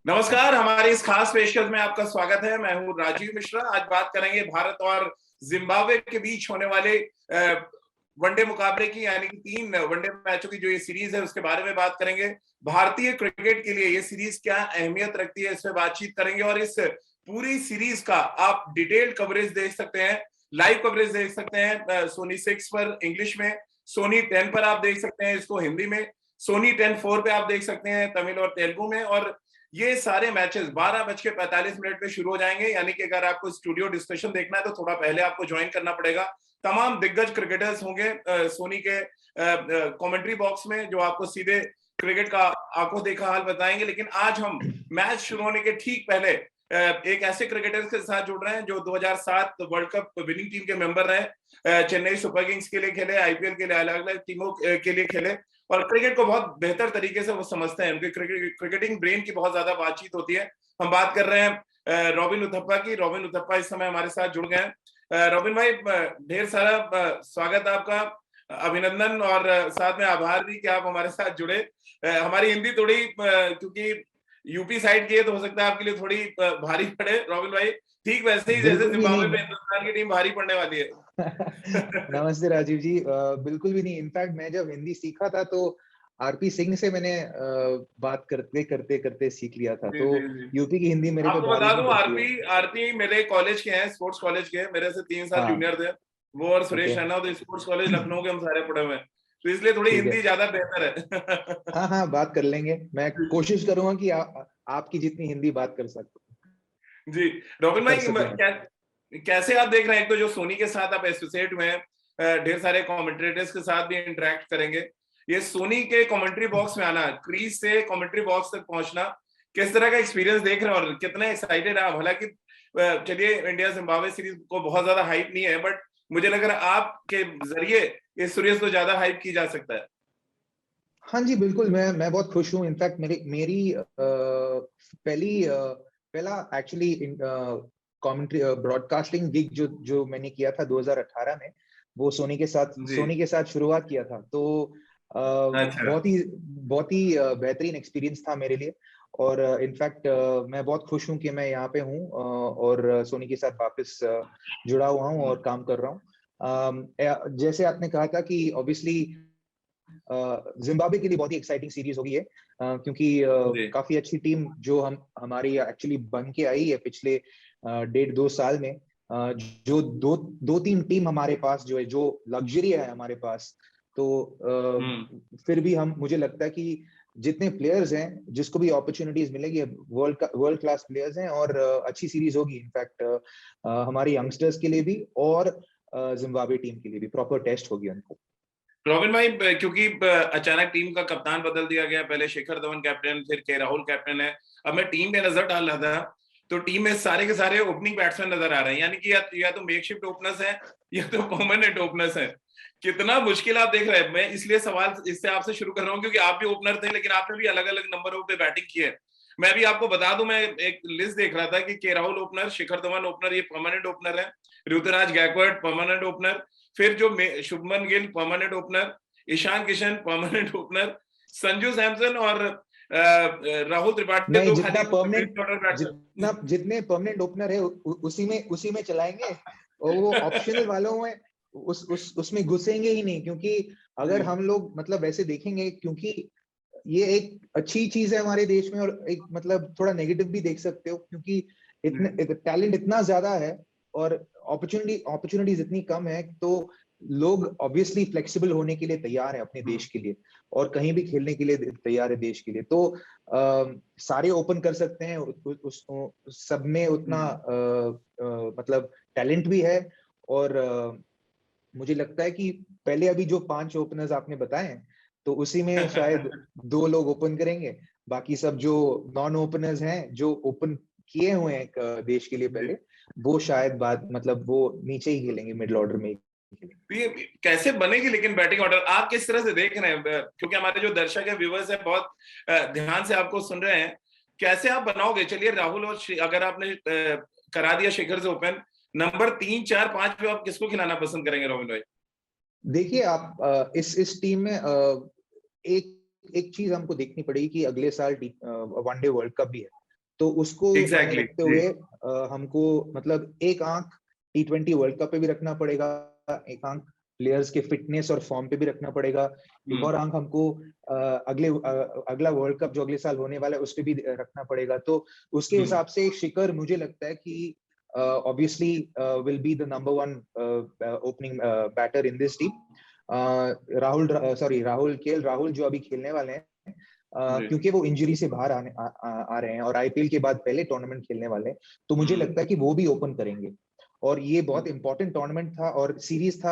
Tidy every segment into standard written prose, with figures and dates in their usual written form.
नमस्कार, हमारी इस खास पेशकश में आपका स्वागत है। मैं हूं राजीव मिश्रा। आज बात करेंगे भारत और जिम्बाब्वे के बीच होने वाले वनडे मुकाबले की, यानी कि 3 वनडे मैचों की जो ये सीरीज है उसके बारे में बात करेंगे। भारतीय क्रिकेट के लिए ये सीरीज क्या अहमियत रखती है, इस पर बातचीत करेंगे। और इस पूरी सीरीज का आप डिटेल्ड कवरेज देख सकते हैं, लाइव कवरेज देख सकते हैं सोनी 6 पर इंग्लिश में, सोनी 10 पर आप देख सकते हैं इसको हिंदी में, सोनी 10-4 पे आप देख सकते हैं तमिल और तेलुगु में। और ये सारे मैचेस 12:45 पे शुरू हो जाएंगे, यानी कि अगर आपको स्टूडियो डिस्कशन देखना है तो थोड़ा पहले आपको ज्वाइन करना पड़ेगा। तमाम दिग्गज क्रिकेटर्स होंगे सोनी के कमेंट्री बॉक्स में, जो आपको सीधे क्रिकेट का आंखों देखा हाल बताएंगे। लेकिन आज हम मैच शुरू होने के ठीक पहले एक ऐसे क्रिकेटर्स के साथ जुड़ रहे हैं जो 2007 वर्ल्ड कप विनिंग टीम के मेंबर रहे, चेन्नई सुपर किंग्स के लिए खेले, आईपीएल के लिए, अलग अलग टीमों के लिए खेले और क्रिकेट को बहुत बेहतर तरीके से वो समझते हैं। उनके क्रिकेटिंग ब्रेन की बहुत ज्यादा बातचीत होती है। हम बात कर रहे हैं रॉबिन उथप्पा की। रॉबिन उथप्पा इस समय हमारे साथ जुड़ गए हैं। रॉबिन भाई, ढेर सारा स्वागत आपका, अभिनंदन और साथ में आभार भी कि आप हमारे साथ जुड़े। हमारी हिंदी थोड़ी क्योंकि यूपी साइड की है तो हो सकता है आपके लिए थोड़ी भारी पड़े रॉबिन भाई, ठीक वैसे ही जैसे जिम्बाब्वे में हिंदुस्तान की टीम भारी पड़ने वाली है। नमस्ते राजीव जी। बिल्कुल भी नहीं। इनफैक्ट मैं जब हिंदी सीखा था तो आरपी सिंह से मैंने बात करते करते करते सीख लिया था। तो यूपी की हिंदी मेरे पे आपको भारी बता नहीं दूं, पड़ती है। आरपी मेरे कॉलेज के हैं, स्पोर्ट्स कॉलेज के, मेरे से 3 साल जूनियर थे वो और सुरेश रैना। तो स्पोर्ट्स कॉलेज लखनऊ के हम सारे पढ़े हुए हैं, तो इसलिए थोड़ी हिंदी ज्यादा बेहतर है। हाँ, बात कर लेंगे। मैं कोशिश करूंगा कि आपकी जितनी हिंदी बात कर सकूं। जी रॉबिन भाई, कैसे आप देख रहे हैं? एक तो जो सोनी के साथ आप एसोसिएट हुए हैं, ढेर सारे कमेंटेटर्स के साथ भी इंटरेक्ट करेंगे। ये सोनी के कमेंट्री बॉक्स में आना, क्रीज से कमेंट्री बॉक्स तक पहुंचना, किस तरह का एक्सपीरियंस देख रहे हैं और कितने एक्साइटेड है आप? हालांकि चलिए, इंडिया जिम्बाब्वे सीरीज को बहुत ज्यादा हाइप नहीं है, बट मुझे लग रहा है आपके जरिए इस सीरीज को ज्यादा हाइप की जा सकता है। हाँ जी, बिल्कुल। मैं बहुत खुश हूँ। इनफैक्ट मेरी पहला एक्चुअली कमेंट्री ब्रॉडकास्टिंग गिग जो मैंने किया था 2018 में, वो सोनी के साथ शुरुआत किया था। तो बहुत ही बेहतरीन एक्सपीरियंस था मेरे लिए। और इनफैक्ट मैं बहुत खुश हूँ कि मैं यहाँ पे हूँ और सोनी के साथ वापस जुड़ा हुआ हूँ और काम कर रहा हूँ। जैसे आपने कहा था कि ऑब्वियसली जिम्बाब्वे के लिए बहुत ही एक्साइटिंग सीरीज होगी है, क्योंकि काफी अच्छी टीम जो हमारी एक्चुअली बन के आई है पिछले 1.5-2 साल में। जो दो तीन टीम हमारे पास जो है, जो लग्जरी है हमारे पास। तो फिर भी मुझे लगता है कि जितने प्लेयर्स हैं, जिसको भी अपॉर्चुनिटीज मिलेगी, वर्ल्ड क्लास प्लेयर्स हैं और अच्छी सीरीज होगी। इनफैक्ट हमारी यंगस्टर्स के लिए भी और जिम्बाब्वे टीम के लिए भी प्रॉपर टेस्ट होगी उनको। रॉबिन भाई, क्योंकि अचानक टीम का कप्तान बदल दिया गया, पहले शिखर धवन कैप्टन, फिर के राहुल कैप्टन है। अब मैं टीम में नजर डाल रहा था तो टीम में सारे के सारे ओपनिंग बैट्समैन नजर आ रहे हैं, यानी कि या तो मेकशिफ्ट ओपनर्स हैं या तो परमानेंट ओपनर्स हैं। कितना मुश्किल आप देख रहे हैं। मैं इसलिए सवाल इससे आपसे शुरू कर रहा हूँ क्योंकि आप भी ओपनर थे, लेकिन आपने भी अलग अलग नंबरों पे बैटिंग की है। मैं भी आपको बता दूं, मैं एक लिस्ट देख रहा था कि K Rahul opener, Shikhar Dhawan opener, ये परमानेंट ओपनर है, ऋतुराज गायकवाड परमानेंट ओपनर, फिर जो Shubman Gill permanent opener, Ishan Kishan permanent opener, Sanju Samson और राहुल त्रिपाठी। नहीं, तो जितने परमानेंट ओपनर है उसी में चलाएंगे। और वो ऑप्शनल वालों में उसमें घुसेंगे ही नहीं, क्योंकि अगर हम लोग मतलब वैसे देखेंगे, क्योंकि ये एक अच्छी चीज है हमारे देश में, और एक मतलब थोड़ा नेगेटिव भी देख सकते हो, क्योंकि इतने टैलेंट इतना ज्यादा है और अपॉर्चुनिटीज इतनी कम है। तो लोग ऑब्वियसली फ्लेक्सिबल होने के लिए तैयार है अपने देश के लिए, और कहीं भी खेलने के लिए तैयार है देश के लिए। तो सारे ओपन कर सकते हैं, सब में उतना मतलब टैलेंट भी है। और मुझे लगता है कि पहले अभी जो 5 ओपनर्स आपने बताए हैं, तो उसी में शायद 2 लोग ओपन करेंगे। बाकी सब जो नॉन ओपनर्स हैं, जो ओपन किए हुए हैं एक देश के लिए पहले, वो शायद मतलब वो नीचे ही खेलेंगे, मिडिल ऑर्डर में। ये कैसे बनेगी लेकिन बैटिंग ऑर्डर आप किस तरह से देख रहे हैं? क्योंकि हमारे जो दर्शक है, व्यूवर्स है, बहुत ध्यान से आपको सुन रहे हैं। कैसे आप बनाओगे? चलिए, राहुल और अगर आपने करा दिया शिखर से ओपन, नंबर 3, 4, 5 पे आप किसको खिलाना पसंद करेंगे रॉबिन भाई? देखिए, आप इस टीम में एक चीज हमको देखनी पड़ेगी कि अगले साल वनडे वर्ल्ड कप भी है। तो उसको Exactly. रखते हुए हमको मतलब एक आंख T20 वर्ल्ड कप पे भी रखना पड़ेगा, एक आंख प्लेयर्स के फिटनेस और फॉर्म पे भी रखना पड़ेगा, एक और आंख हमको अगला वर्ल्ड कप जो अगले साल होने वाला है उस पे भी रखना पड़ेगा। तो उसके हिसाब से शिखर मुझे लगता है कि obviously will be the number one opening batter in this team. Rahul जो अभी खेलने वाले हैं, क्योंकि वो इंजरी से बाहर आ रहे हैं और आईपीएल के बाद पहले टूर्नामेंट खेलने वाले हैं, तो मुझे लगता है कि वो भी ओपन करेंगे। और ये बहुत इंपॉर्टेंट टूर्नामेंट था और सीरीज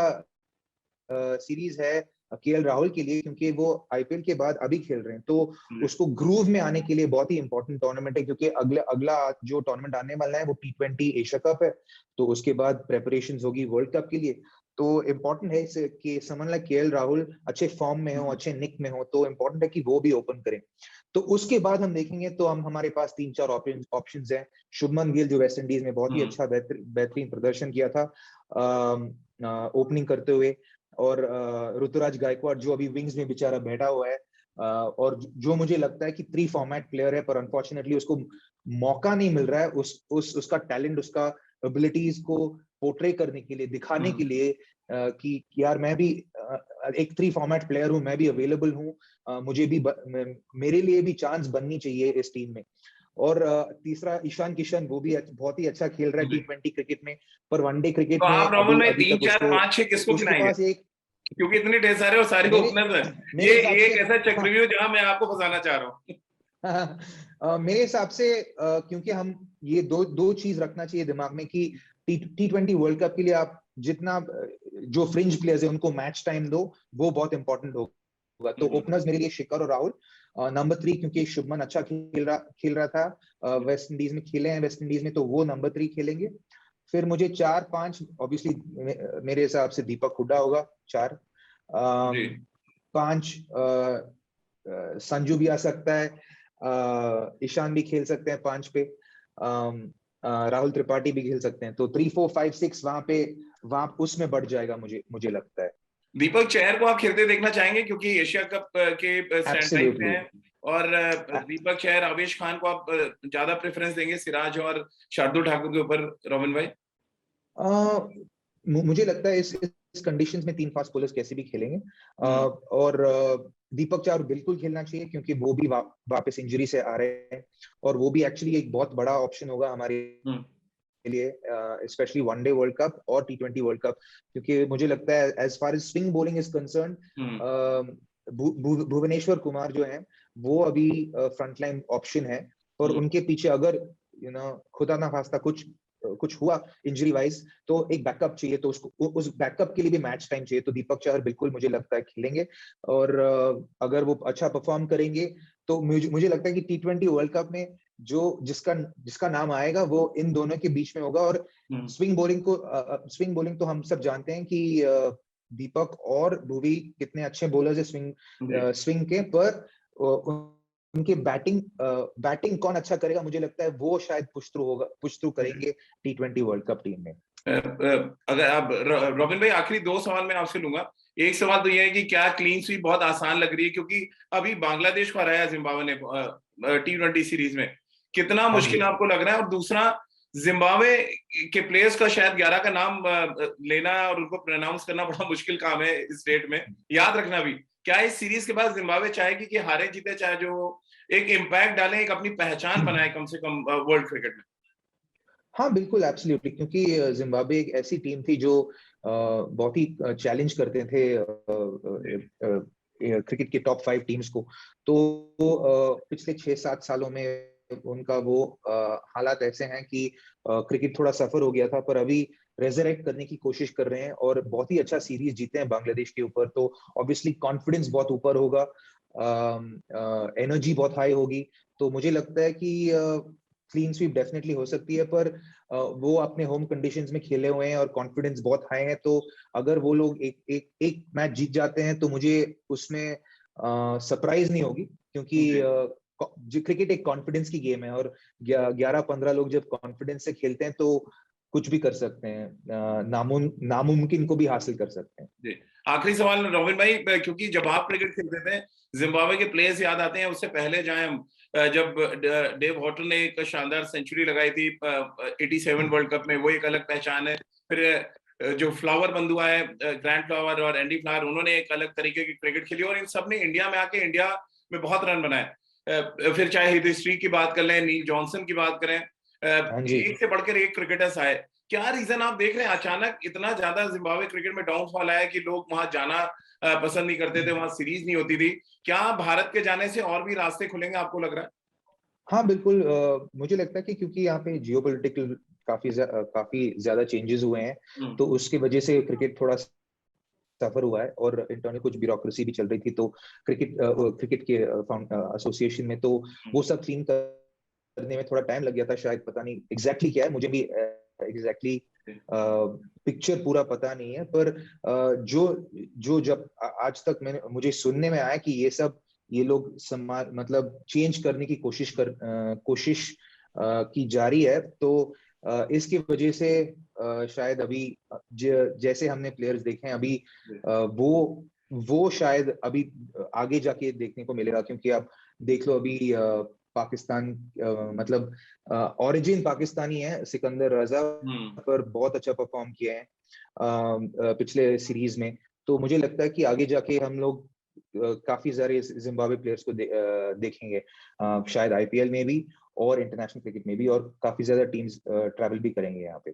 है केएल राहुल के लिए, क्योंकि वो आईपीएल के बाद अभी खेल रहे हैं, तो उसको ग्रूव में आने के लिए बहुत ही इंपॉर्टेंट टूर्नामेंट है, क्योंकि अगला जो टूर्नामेंट आने वाला है वो T20 एशिया कप है, तो उसके बाद प्रेपरेशंस होगी वर्ल्ड कप के लिए। तो इम्पोर्टेंट है कि समझ ला केएल राहुल अच्छे फॉर्म में हो, अच्छे निक में हो, तो इम्पोर्टेंट है कि वो भी ओपन करें। तो उसके बाद हम देखेंगे तो हमारे पास 3-4 ऑप्शंस हैं। शुभमन गिल जो वेस्ट इंडीज में बहुत ही अच्छा बेहतरीन प्रदर्शन किया था ओपनिंग करते हुए, और ऋतुराज गायकवाड़ जो अभी विंग्स में बेचारा बैठा हुआ है, और जो मुझे लगता है कि 3 फॉर्मेट प्लेयर है, पर अनफॉर्चुनेटली उसको मौका नहीं मिल रहा है उसका टैलेंट, उसका एबिलिटीज को पोर्ट्रे करने के लिए, दिखाने के लिए कि यार मैं भी एक 3 फॉर्मेट प्लेयर हूं, मैं भी अवेलेबल हूं, मुझे भी मेरे लिए भी चांस बननी चाहिए इस टीम में। और तीसरा ईशान किशन, वो भी बहुत ही अच्छा खेल रहा है T20 क्रिकेट में, पर वनडे क्रिकेट तो में आप रोमन में अभी 3, तक 4, 5, 6 किसको उसके गिनाएंगे? पास एक, क्योंकि इतने ढेर सारे और सारे ओपनर्स हैं, ये एक ऐसा चक्रव्यूह जहां मैं आपको फंसाना चाह रहा हूँ। मेरे हिसाब से क्योंकि हम ये दो चीज रखना चाहिए दिमाग में कि T20 वर्ल्ड कप के लिए आप जितना जो फ्रिंज प्लेयर्स है उनको मैच टाइम दो, वो बहुत इंपॉर्टेंट होगा। तो ओपनर्स मेरे लिए शिखर और राहुल, नंबर 3 क्योंकि शुभमन अच्छा खेल रहा था वेस्ट इंडीज में, खेले हैं वेस्ट इंडीज में, तो वो नंबर 3 खेलेंगे। फिर मुझे 4-5 ऑब्वियसली मेरे हिसाब से दीपक हुड्डा होगा 4, 5 संजू भी आ सकता है, ईशान भी खेल सकते हैं 5 पे, राहुल त्रिपाठी भी खेल सकते हैं, तो 3, 4, 5, 6 वहां उसमें बढ़ जाएगा मुझे लगता है। दीपक चहर को आप खेलते देखना चाहेंगे क्योंकि एशिया कप के स्टैंड हैं, और दीपक चहर, आवेश खान को आप ज्यादा प्रेफरेंस देंगे सिराज और शार्दुल ठाकुर के ऊपर, रोबिन भाई? मुझे लगता है इस कंडीशंस में 3 फास्ट बॉलर्स कैसे भी खेलेंगे, और दीपक चहर बिल्कुल खेलना चाहिए क्योंकि वो भी वापस इंजरी से आ रहे हैं, और वो भी एक्चुअली एक बहुत बड़ा ऑप्शन होगा हमारे लिए, स्पेशली वनडे वर्ल्ड कप और T20 वर्ल्ड कप, क्योंकि मुझे लगता है as far as swing bowling is concerned, Bhuvneshwar Kumar जो है वो अभी फ्रंटलाइन ऑप्शन है, और उनके पीछे अगर खुदा ना खास्ता कुछ हुआ इंजरी वाइज, तो एक बैकअप चाहिए, तो उसको उस बैकअप के लिए भी मैच टाइम चाहिए, तो दीपक चहर बिल्कुल मुझे लगता है खेलेंगे, और अगर वो अच्छा परफॉर्म करेंगे तो मुझे लगता है कि T20 वर्ल्ड कप में जिसका नाम आएगा वो इन दोनों के बीच में होगा। और स्विंग बॉलिंग तो हम सब जानते हैं कि दीपक और भुवी कितने अच्छे बॉलर्स है स्विंग के, पर उनके बैटिंग कौन अच्छा करेगा, मुझे लगता है वो शायद पुश थ्रू करेंगे T20 वर्ल्ड कप टीम में। अगर आप रोबिन भाई, आखिरी 2 सवाल मैं आपसे लूंगा। एक सवाल तो ये है कि क्या क्लीन स्वीप बहुत आसान लग रही है, क्योंकि अभी बांग्लादेश को हराया जिम्बाब्वे ने T20 सीरीज में, कितना मुश्किल आपको लग रहा है? और दूसरा, जिम्बाब्वे के प्लेयर्स का शायद 11 का नाम लेना और उनको प्रोनाउंस करना बड़ा मुश्किल काम है इस डेट में, याद रखना भी। क्या इस सीरीज के बाद जिम्बाब्वे चाहेगी कि हारे जीते चाहे जो एक इम्पैक्ट डालें, एक अपनी पहचान बनाए कम से कम वर्ल्ड क्रिकेट में? हाँ बिल्कुल, एब्सोल्युटली, क्योंकि जिम्बाब्वे एक ऐसी टीम थी जो बहुत ही चैलेंज करते थे क्रिकेट के टॉप 5 टीम्स को, तो पिछले 6-7 सालों में उनका वो हालात ऐसे हैं कि क्रिकेट थोड़ा सफर हो गया था, पर अभी रेजरेक्ट करने की कोशिश कर रहे हैं और बहुत ही अच्छा सीरीज जीते हैं बांग्लादेश के ऊपर, तो ऑब्वियसली कॉन्फिडेंस बहुत ऊपर होगा, एनर्जी बहुत हाई होगी, तो मुझे लगता है कि क्लीन स्वीप डेफिनेटली हो सकती है, पर वो अपने होम कंडीशंस में खेले हुए हैं और कॉन्फिडेंस बहुत हाई है, तो अगर वो लोग एक मैच जीत जाते हैं तो मुझे उसमें सरप्राइज नहीं होगी, क्योंकि क्रिकेट एक कॉन्फिडेंस की गेम है, और 11-15 लोग जब कॉन्फिडेंस से खेलते हैं तो कुछ भी कर सकते हैं, नामुमकिन को भी हासिल कर सकते हैं। आखिरी सवाल रोबिन भाई, क्योंकि जब आप क्रिकेट खेलते थे जिम्बाब्वे के प्लेयर्स याद आते हैं, उससे पहले जाए हम जब डेव हॉटल ने एक शानदार सेंचुरी लगाई थी 87 वर्ल्ड कप में, वो एक अलग पहचान है। फिर जो फ्लावर बंधुआ है, ग्रैंड फ्लावर और एंडी फ्लावर, उन्होंने एक अलग तरीके की क्रिकेट खेली और इन सब ने इंडिया में आके इंडिया में बहुत रन बनाए। फिर चाहे हिस्ट्री की बात कर लें, नील जॉनसन की बात करें, एक से बढ़कर एक क्रिकेटर्स आए। क्या रीजन आप देख रहे हैं अचानक इतना ज्यादा जिम्बाब्वे क्रिकेट में डाउनफॉल आया कि लोग वहां जाना पसंद नहीं करते थे, वहां सीरीज नहीं होती थी? क्या भारत के जाने से और भी रास्ते खुलेंगे, आपको लग रहा है? हाँ बिल्कुल, मुझे लगता है कि क्योंकि यहाँ पे जियोपॉलिटिकल काफी ज्यादा चेंजेस हुए हैं, तो उसकी वजह से क्रिकेट थोड़ा सफर हुआ है और इंटरनल कुछ ब्यूरोक्रेसी भी चल रही थी, तो क्रिकेट के एसोसिएशन में, तो वो सब क्लीन करने में थोड़ा टाइम लग गया था शायद। पता नहीं एग्जैक्टली क्या है, मुझे भी एग्जैक्टली पिक्चर पूरा पता नहीं है, पर जो जब आज तक मुझे सुनने में आया कि ये लोग मतलब चेंज करने की कोशिश की जारी है, तो इसकी वजह से शायद अभी जैसे हमने प्लेयर्स देखे हैं अभी, वो शायद अभी आगे जाके देखने को मिलेगा। क्योंकि आप देख लो अभी पाकिस्तान, मतलब ओरिजिन पाकिस्तानी है, सिकंदर रजा पर बहुत अच्छा परफॉर्म किया है पिछले सीरीज में। तो मुझे लगता है कि आगे जाके हम लोग काफी सारे जिम्बाब्वे प्लेयर्स को देखेंगे, शायद आईपीएल में भी और इंटरनेशनल क्रिकेट में भी, और काफी ज्यादा टीम्स ट्रैवल भी करेंगे यहाँ पे।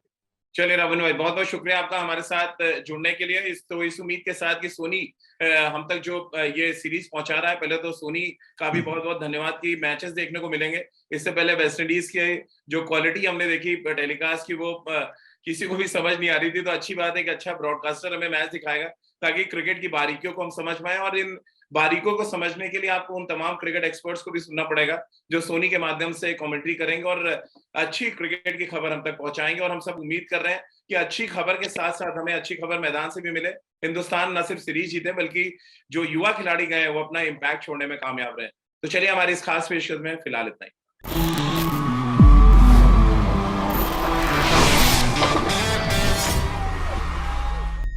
चलिए रावण भाई, बहुत बहुत शुक्रिया आपका हमारे साथ जुड़ने के लिए। इस उम्मीद के साथ कि सोनी हम तक जो ये सीरीज पहुंचा रहा है, पहले तो सोनी का भी बहुत बहुत धन्यवाद कि मैचेस देखने को मिलेंगे। इससे पहले वेस्ट इंडीज के जो क्वालिटी हमने देखी टेलीकास्ट की, वो किसी को भी समझ नहीं आ रही थी। तो अच्छी बात है कि अच्छा ब्रॉडकास्टर हमें मैच दिखाएगा ताकि क्रिकेट की बारीकियों को हम समझ पाए, और इन बारीकों को समझने के लिए आपको उन तमाम क्रिकेट एक्सपर्ट्स को भी सुनना पड़ेगा जो सोनी के माध्यम से कमेंट्री करेंगे और अच्छी क्रिकेट की खबर हम तक पहुंचाएंगे। और हम सब उम्मीद कर रहे हैं कि अच्छी खबर के साथ साथ हमें अच्छी खबर मैदान से भी मिले। हिंदुस्तान न सिर्फ सीरीज जीते, बल्कि जो युवा खिलाड़ी गए वो अपना इम्पैक्ट छोड़ने में कामयाब रहे। तो चलिए, हमारी इस खास पेशकश में फिलहाल इतना ही।